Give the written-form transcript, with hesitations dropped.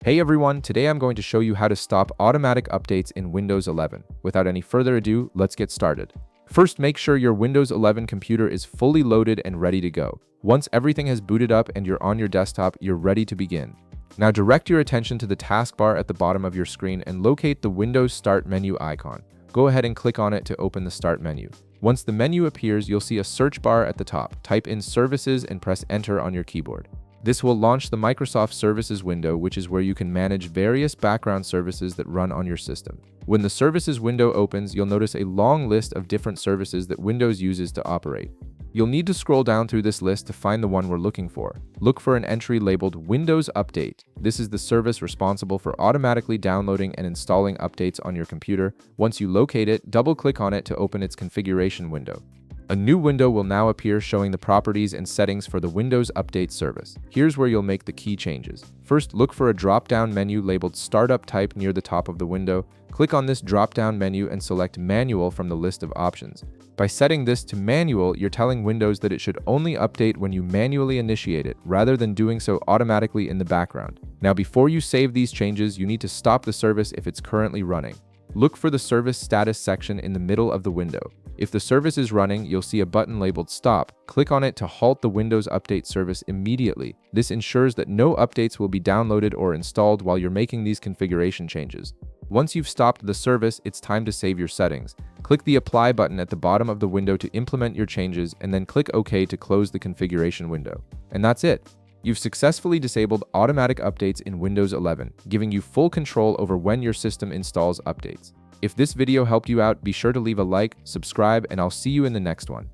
Hey everyone, today I'm going to show you how to stop automatic updates in Windows 11. Without any further ado, let's get started. First, make sure your Windows 11 computer is fully loaded and ready to go. Once everything has booted up and you're on your desktop, you're ready to begin. Now direct your attention to the taskbar at the bottom of your screen and locate the Windows Start menu icon. Go ahead and click on it to open the Start menu. Once the menu appears, you'll see a search bar at the top. Type in Services and press Enter on your keyboard. This will launch the Microsoft Services window, which is where you can manage various background services that run on your system. When the Services window opens, you'll notice a long list of different services that Windows uses to operate. You'll need to scroll down through this list to find the one we're looking for. Look for an entry labeled Windows Update. This is the service responsible for automatically downloading and installing updates on your computer. Once you locate it, double-click on it to open its configuration window. A new window will now appear showing the properties and settings for the Windows Update service. Here's where you'll make the key changes. First, look for a drop-down menu labeled Startup Type near the top of the window. Click on this drop-down menu and select Manual from the list of options. By setting this to Manual, you're telling Windows that it should only update when you manually initiate it, rather than doing so automatically in the background. Now, before you save these changes, you need to stop the service if it's currently running. Look for the Service Status section in the middle of the window. If the service is running, you'll see a button labeled Stop. Click on it to halt the Windows Update service immediately. This ensures that no updates will be downloaded or installed while you're making these configuration changes. Once you've stopped the service, it's time to save your settings. Click the Apply button at the bottom of the window to implement your changes, and then click OK to close the configuration window. And that's it. You've successfully disabled automatic updates in Windows 11, giving you full control over when your system installs updates. If this video helped you out, be sure to leave a like, subscribe, and I'll see you in the next one.